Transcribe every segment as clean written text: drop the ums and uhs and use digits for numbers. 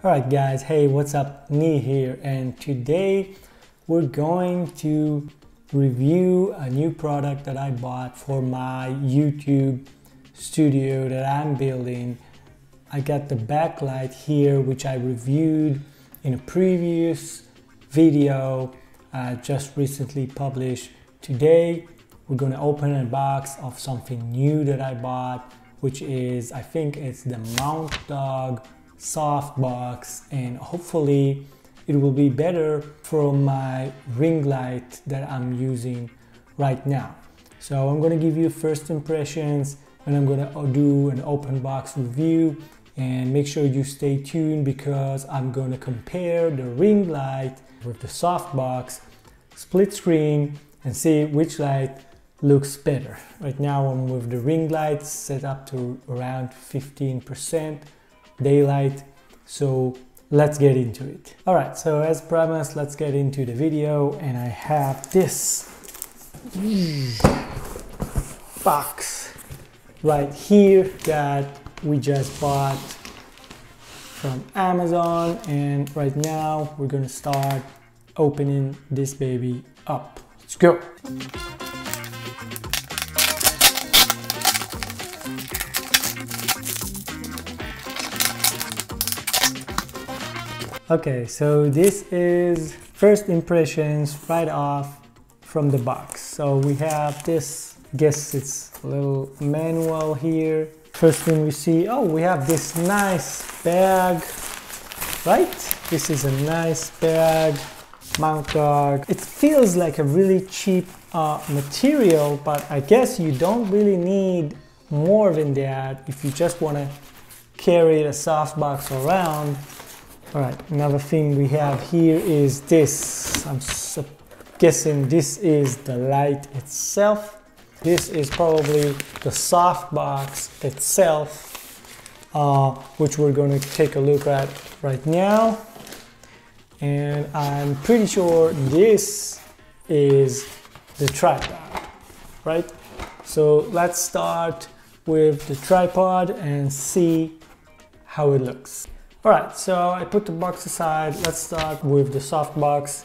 Alright guys, hey, what's up? Nee here, and today we're going to review a new product that I bought for my YouTube studio that I'm building. I got the backlight here, which I reviewed in a previous video just recently published. Today we're going to open a box of something new that I bought, which is, I think it's the MountDog Softbox, and hopefully it will be better from my ring light that I'm using right now. So I'm going to give you first impressions and I'm going to do an open box review, and make sure you stay tuned because I'm going to compare the ring light with the softbox split screen and see which light looks better. Right now I'm with the ring light set up to around 15% daylight, so let's get into it. Alright, so as promised, let's get into the video, and I have this box right here that we just bought from Amazon, and right now we're gonna start opening this baby up. Let's go. Okay, so this is first impressions right off from the box. So we have this, I guess it's a little manual here. First thing we see, oh, we have this nice bag, right? This is a nice bag, MountDog. It feels like a really cheap material, but I guess you don't really need more than that if you just want to carry a softbox around. All right, another thing we have here is this. I'm guessing this is the light itself. This is probably the softbox itself, which we're going to take a look at right now. And I'm pretty sure this is the tripod, right? So let's start with the tripod and see how it looks. Alright, so I put the box aside. Let's start with the softbox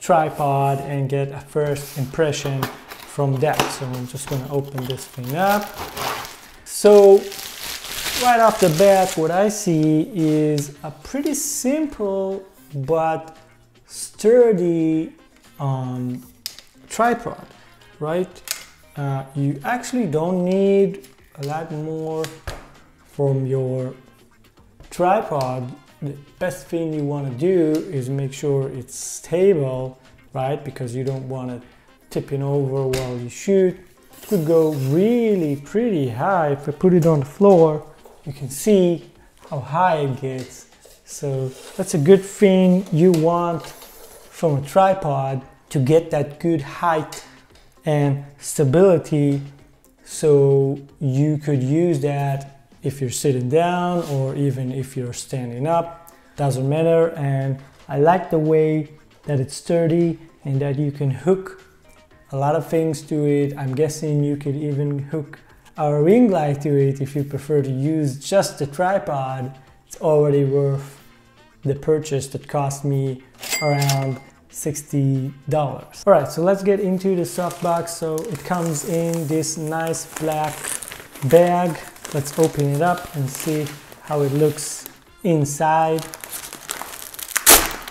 tripod and get a first impression from that. So I'm just going to open this thing up. So right off the bat, what I see is a pretty simple but sturdy tripod, right? You actually don't need a lot more from your tripod. The best thing you want to do is make sure it's stable, right? Because you don't want it tipping over while you shoot. It could go really pretty high. If I put it on the floor, you can see how high it gets. So that's a good thing you want from a tripod, to get that good height and stability, so you could use that if you're sitting down or even if you're standing up, doesn't matter. And I like the way that it's sturdy and that you can hook a lot of things to it. I'm guessing you could even hook a ring light to it if you prefer to use just the tripod. It's already worth the purchase that cost me around $60. All right, so let's get into the softbox. So it comes in this nice black bag. Let's open it up and see how it looks inside.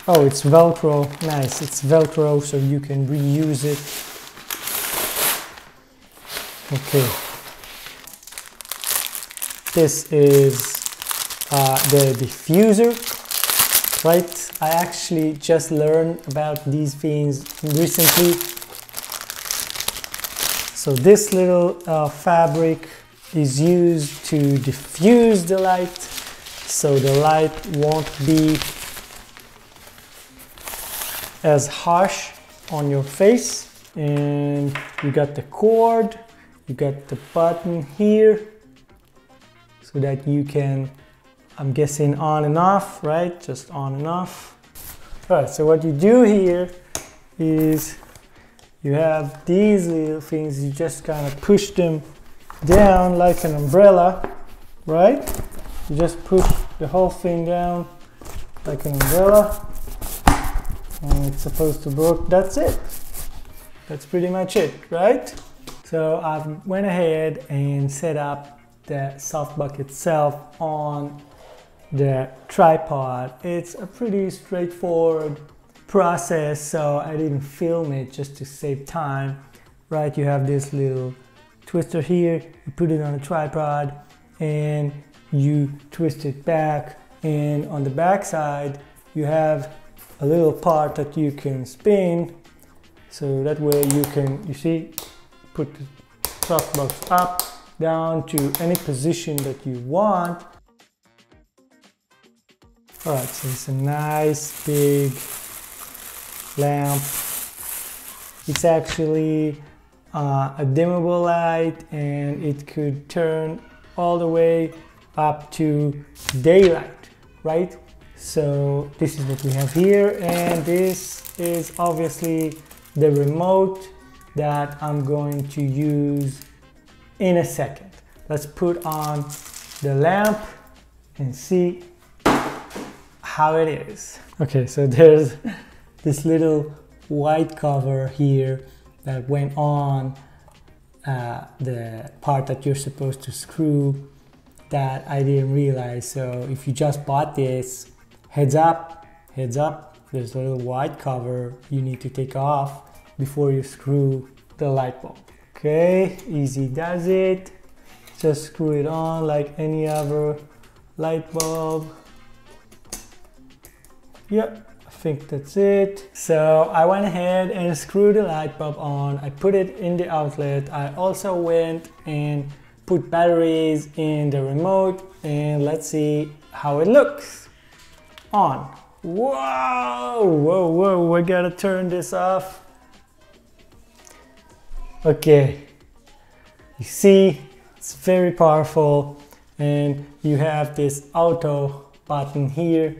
Oh, it's Velcro. Nice, it's Velcro, so you can reuse it. Okay. This is the diffuser, right? I actually just learned about these things recently. So this little fabric is used to diffuse the light, so the light won't be as harsh on your face. And you got the cord, you got the button here so that you can, I'm guessing, on and off, right? Just on and off. All right, so what you do here is you have these little things, you just kind of push them down like an umbrella, right? You just push the whole thing down like an umbrella, and it's supposed to work. That's it. That's pretty much it, right? So I went ahead and set up the softbox itself on the tripod. It's a pretty straightforward process, so I didn't film it just to save time, right? You have this little twister here, you put it on a tripod and you twist it back, and on the back side you have a little part that you can spin, so that way you can, you see, put the softbox up, down to any position that you want. Alright, so it's a nice big lamp. It's actually a dimmable light, and it could turn all the way up to daylight, right? So this is what we have here, and this is obviously the remote that I'm going to use in a second. Let's put on the lamp and see how it is. Okay, so there's this little white cover here that went on the part that you're supposed to screw that I didn't realize. So if you just bought this, heads up, there's a little white cover you need to take off before you screw the light bulb. Okay, easy does it. Just screw it on like any other light bulb. Yep, I think that's it. So I went ahead and screwed the light bulb on. I put it in the outlet. I also went and put batteries in the remote, and let's see how it looks. On. Whoa, whoa, whoa, I gotta turn this off. Okay, you see, it's very powerful, and you have this auto button here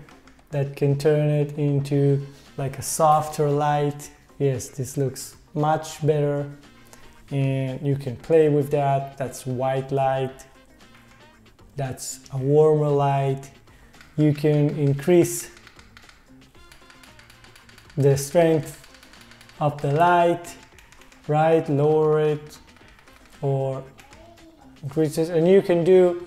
that can turn it into like a softer light. Yes, this looks much better, and you can play with that. That's white light, that's a warmer light. You can increase the strength of the light, right? Lower it or increase it, and you can do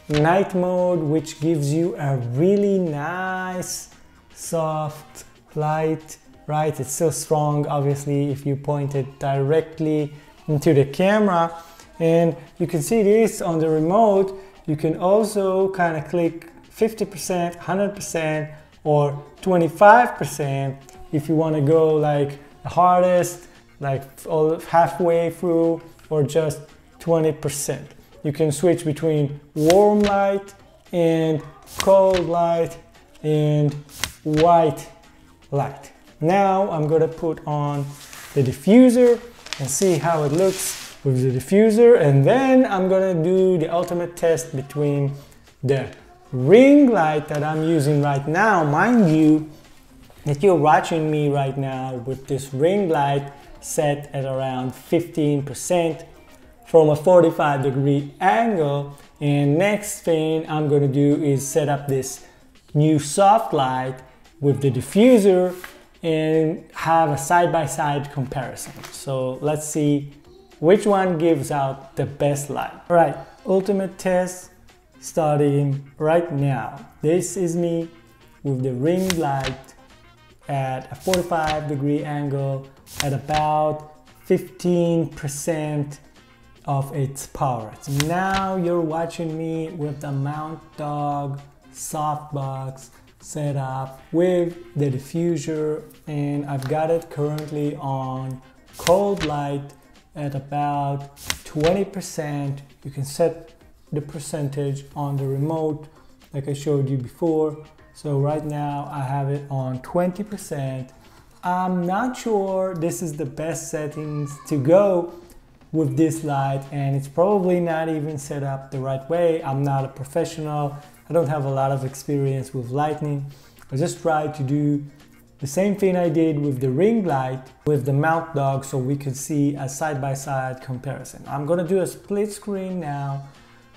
night mode, which gives you a really nice soft light, right? It's so strong, obviously, if you point it directly into the camera. And you can see this on the remote. You can also kind of click 50%, 100%, or 25% if you want to go like the hardest, like all halfway through, or just 20%. You can switch between warm light and cold light and white light. Now I'm gonna put on the diffuser and see how it looks with the diffuser, and then I'm gonna do the ultimate test between the ring light that I'm using right now. Mind you that you're watching me right now with this ring light set at around 15% from a 45-degree angle. And next thing I'm gonna do is set up this new soft light with the diffuser and have a side-by-side comparison. So let's see which one gives out the best light. All right, ultimate test starting right now. This is me with the ring light at a 45-degree angle at about 15% of its power. So now you're watching me with the MountDog Softbox set up with the diffuser, and I've got it currently on cold light at about 20%. You can set the percentage on the remote like I showed you before. So right now I have it on 20%. I'm not sure this is the best settings to go with this light, and it's probably not even set up the right way. I'm not a professional. I don't have a lot of experience with lighting. I just tried to do the same thing I did with the ring light with the MountDog so we could see a side-by-side comparison. I'm gonna do a split screen now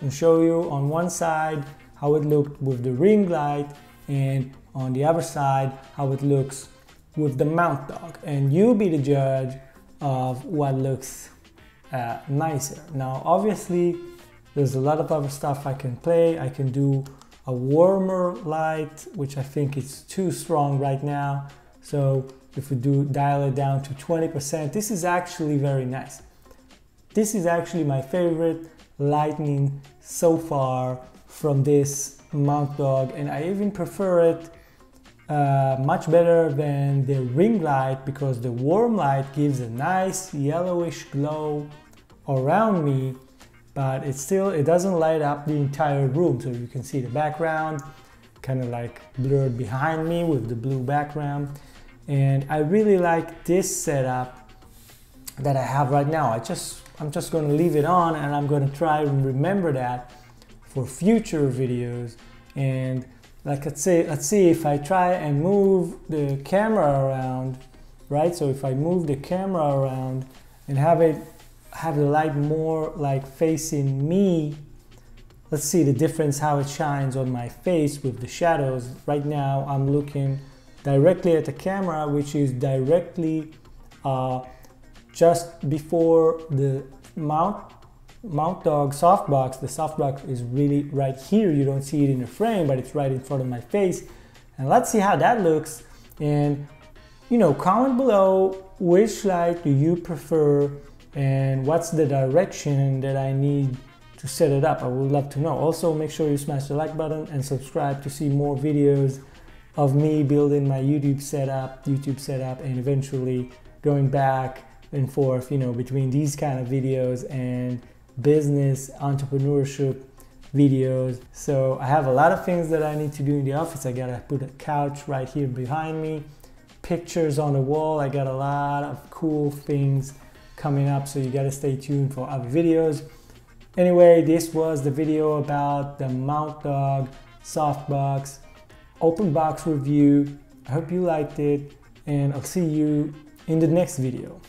and show you on one side how it looked with the ring light, and on the other side how it looks with the MountDog, and you'll be the judge of what looks nicer. Now obviously there's a lot of other stuff I can play. I can do a warmer light, which I think is too strong right now. So if we do dial it down to 20%, this is actually very nice. This is actually my favorite lighting so far from this MountDog, and I even prefer it much better than the ring light, because the warm light gives a nice yellowish glow around me, but it doesn't light up the entire room. So you can see the background kind of like blurred behind me with the blue background. And I really like this setup that I have right now. I'm just going to leave it on, and I'm going to try and remember that for future videos. And like let's see if I try and move the camera around, right? So if I move the camera around and have the light more like facing me, let's see the difference, how it shines on my face with the shadows. Right now I'm looking directly at the camera, which is directly just before the MountDog Softbox. The Softbox is really right here. You don't see it in the frame, but it's right in front of my face. And let's see how that looks. And you know, comment below which light do you prefer and what's the direction that I need to set it up. I would love to know. Also, make sure you smash the like button and subscribe to see more videos of me building my YouTube setup, and eventually going back and forth, you know, between these kind of videos and business entrepreneurship videos. So I have a lot of things that I need to do in the office. I gotta put a couch right here behind me, pictures on the wall. I got a lot of cool things coming up, so you gotta stay tuned for other videos. Anyway, this was the video about the MountDog Softbox open box review. I hope you liked it, and I'll see you in the next video.